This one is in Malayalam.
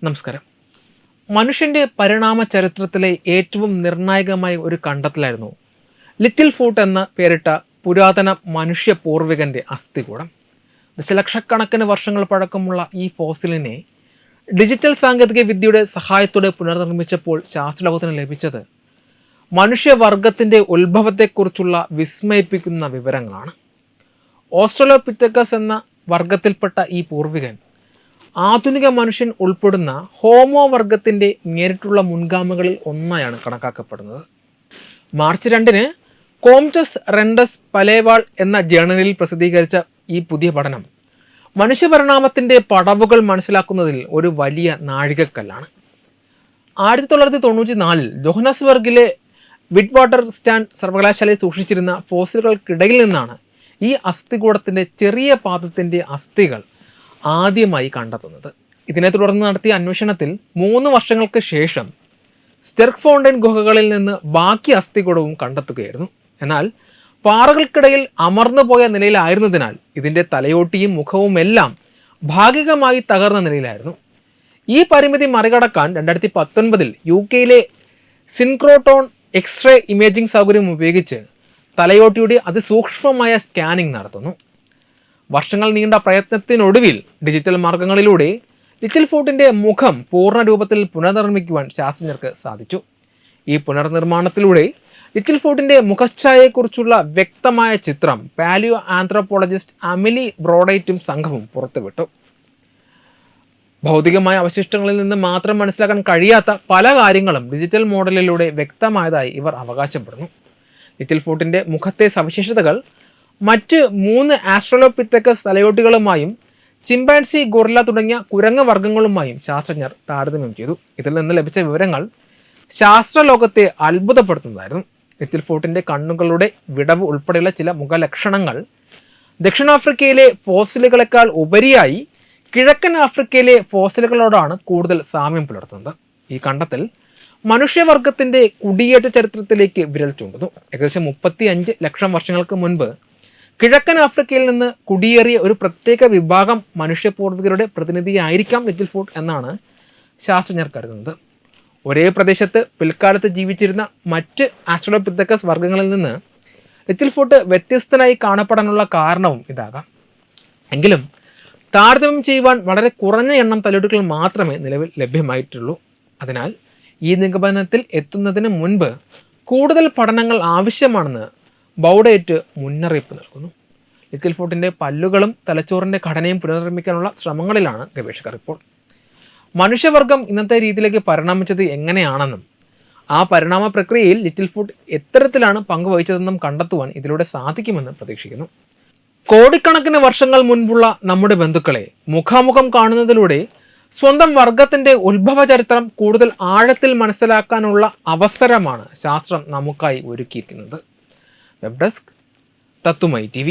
നമസ്കാരം. മനുഷ്യൻ്റെ പരിണാമ ചരിത്രത്തിലെ ഏറ്റവും നിർണായകമായ ഒരു കണ്ടെത്തലായിരുന്നു ലിറ്റിൽ ഫൂട്ട് എന്ന പേരിട്ട പുരാതന മനുഷ്യ പൂർവികൻ്റെ അസ്ഥികൂടം. ദശലക്ഷക്കണക്കിന് വർഷങ്ങൾ പഴക്കമുള്ള ഈ ഫോസിലിനെ ഡിജിറ്റൽ സാങ്കേതിക വിദ്യയുടെ സഹായത്തോടെ പുനർനിർമ്മിച്ചപ്പോൾ ശാസ്ത്രലോകത്തിന് ലഭിച്ചത് മനുഷ്യവർഗത്തിൻ്റെ ഉത്ഭവത്തെക്കുറിച്ചുള്ള വിസ്മയിപ്പിക്കുന്ന വിവരങ്ങളാണ്. ഓസ്ട്രലോപിറ്റക്കസ് എന്ന വർഗത്തിൽപ്പെട്ട ഈ പൂർവികൻ ആധുനിക മനുഷ്യൻ ഉൾപ്പെടുന്ന ഹോമോ വർഗത്തിൻ്റെ നേരിട്ടുള്ള മുൻഗാമികളിൽ ഒന്നായാണ് കണക്കാക്കപ്പെടുന്നത്. മാർച്ച് 2 കോംറ്റസ് റെൻഡസ് പലേവാൾ എന്ന ജേണലിൽ പ്രസിദ്ധീകരിച്ച ഈ പുതിയ പഠനം മനുഷ്യപരിണാമത്തിൻ്റെ പടവുകൾ മനസ്സിലാക്കുന്നതിൽ ഒരു വലിയ നാഴികക്കല്ലാണ്. 1994 ജോഹന്നസ്ബർഗിലെ വിറ്റ്വാട്ടർ സ്റ്റാൻഡ് സർവകലാശാലയിൽ സൂക്ഷിച്ചിരുന്ന ഫോസിലുകൾക്കിടയിൽ നിന്നാണ് ഈ അസ്ഥികൂടത്തിൻ്റെ ചെറിയ പാദത്തിൻ്റെ അസ്ഥികൾ ആദ്യമായി കണ്ടെത്തുന്നത്. ഇതിനെ തുടർന്ന് നടത്തിയ അന്വേഷണത്തിൽ 3 വർഷങ്ങൾക്ക് ശേഷം സ്റ്റെർക്ക് ഫൗണ്ടൈൻ ഗുഹകളിൽ നിന്ന് ബാക്കി അസ്ഥികൂടവും കണ്ടെത്തുകയായിരുന്നു. എന്നാൽ പാറകൾക്കിടയിൽ അമർന്നുപോയ നിലയിലായിരുന്നതിനാൽ ഇതിൻ്റെ തലയോട്ടിയും മുഖവും എല്ലാം ഭാഗികമായി തകർന്ന നിലയിലായിരുന്നു. ഈ പരിമിതി മറികടക്കാൻ 2019 UK സിൻക്രോട്രോൺ എക്സ്റേ ഇമേജിംഗ് സൗകര്യം ഉപയോഗിച്ച് തലയോട്ടിയുടെ അതിസൂക്ഷ്മമായ സ്കാനിംഗ് നടത്തുന്നു. വർഷങ്ങൾ നീണ്ട പ്രയത്നത്തിനൊടുവിൽ ഡിജിറ്റൽ മാർഗങ്ങളിലൂടെ ലിറ്റിൽ ഫൂട്ടിൻ്റെ മുഖം പൂർണ്ണ രൂപത്തിൽ പുനർനിർമ്മിക്കുവാൻ ശാസ്ത്രജ്ഞർക്ക് സാധിച്ചു. ഈ പുനർനിർമ്മാണത്തിലൂടെ ലിറ്റിൽ ഫൂട്ടിൻ്റെ മുഖഛായയെക്കുറിച്ചുള്ള വ്യക്തമായ ചിത്രം പാലിയോ ആന്ത്രോപോളജിസ്റ്റ് അമിലി ബ്രോഡൈറ്റും സംഘവും പുറത്തുവിട്ടു. ഭൗതികമായ അവശിഷ്ടങ്ങളിൽ നിന്ന് മാത്രം മനസ്സിലാക്കാൻ കഴിയാത്ത പല കാര്യങ്ങളും ഡിജിറ്റൽ മോഡലിലൂടെ വ്യക്തമായതായി ഇവർ അവകാശപ്പെടുന്നു. ലിറ്റിൽ ഫൂട്ടിൻ്റെ മുഖത്തെ സവിശേഷതകൾ മറ്റ് 3 ആസ്ട്രലോപിറ്റക്കസ് തലയോട്ടികളുമായും ചിമ്പാൻസി, ഗൊറില്ല തുടങ്ങിയ കുരങ്ങ് വർഗ്ഗങ്ങളുമായും ശാസ്ത്രജ്ഞർ താരതമ്യം ചെയ്തു. ഇതിൽ നിന്ന് ലഭിച്ച വിവരങ്ങൾ ശാസ്ത്രലോകത്തെ അത്ഭുതപ്പെടുത്തുന്നതായിരുന്നു. ലിറ്റിൽ ഫൂട്ടിൻ്റെ കണ്ണുകളുടെ വിടവ് ഉൾപ്പെടെയുള്ള ചില മുഖലക്ഷണങ്ങൾ ദക്ഷിണാഫ്രിക്കയിലെ ഫോസിലുകളെക്കാൾ ഉപരിയായി കിഴക്കൻ ആഫ്രിക്കയിലെ ഫോസിലുകളോടാണ് കൂടുതൽ സാമ്യം പുലർത്തുന്നത്. ഈ കണ്ടെത്തൽ മനുഷ്യവർഗത്തിൻ്റെ കുടിയേറ്റ ചരിത്രത്തിലേക്ക് വിരൽ ചൂണ്ടുന്നു. ഏകദേശം 35 ലക്ഷം വർഷങ്ങൾക്ക് മുൻപ് കിഴക്കൻ ആഫ്രിക്കയിൽ നിന്ന് കുടിയേറിയ ഒരു പ്രത്യേക വിഭാഗം മനുഷ്യപൂർവികരുടെ പ്രതിനിധിയായിരിക്കാം ലിറ്റിൽ ഫൂട്ട് എന്നാണ് ശാസ്ത്രജ്ഞർ കരുതുന്നത്. ഒരേ പ്രദേശത്ത് പിൽക്കാലത്ത് ജീവിച്ചിരുന്ന മറ്റ് ആസ്ട്രലോപിറ്റക്കസ് വർഗ്ഗങ്ങളിൽ നിന്ന് ലിറ്റിൽ ഫൂട്ട് വ്യത്യസ്തനായി കാണപ്പെടാനുള്ള കാരണവും ഇതാകാം. എങ്കിലും താരതമ്യം ചെയ്യുവാൻ വളരെ കുറഞ്ഞ എണ്ണം തലയോട്ടികൾ മാത്രമേ നിലവിൽ ലഭ്യമായിട്ടുള്ളൂ. അതിനാൽ ഈ നിഗമനത്തിൽ എത്തുന്നതിന് മുൻപ് കൂടുതൽ പഠനങ്ങൾ ആവശ്യമാണെന്ന് ബൗഡേറ്റ് മുന്നറിയിപ്പ് നൽകുന്നു. ലിറ്റിൽ ഫൂട്ടിൻ്റെ പല്ലുകളും തലച്ചോറിൻ്റെ ഘടനയും പുനർനിർമ്മിക്കാനുള്ള ശ്രമങ്ങളിലാണ് ഗവേഷകർ ഇപ്പോൾ. മനുഷ്യവർഗം ഇന്നത്തെ രീതിയിലേക്ക് പരിണമിച്ചത് എങ്ങനെയാണെന്നും ആ പരിണാമ പ്രക്രിയയിൽ ലിറ്റിൽ ഫൂട്ട് എത്തരത്തിലാണ് പങ്കുവഹിച്ചതെന്നും കണ്ടെത്തുവാൻ ഇതിലൂടെ സാധിക്കുമെന്ന് പ്രതീക്ഷിക്കുന്നു. കോടിക്കണക്കിന് വർഷങ്ങൾ മുൻപുള്ള നമ്മുടെ ബന്ധുക്കളെ മുഖാമുഖം കാണുന്നതിലൂടെ സ്വന്തം വർഗത്തിൻ്റെ ഉത്ഭവ ചരിത്രം കൂടുതൽ ആഴത്തിൽ മനസ്സിലാക്കാനുള്ള അവസരമാണ് ശാസ്ത്രം നമുക്കായി ഒരുക്കിയിരിക്കുന്നത്. വെബ് ഡെസ്ക് തത്തുമൈ TV.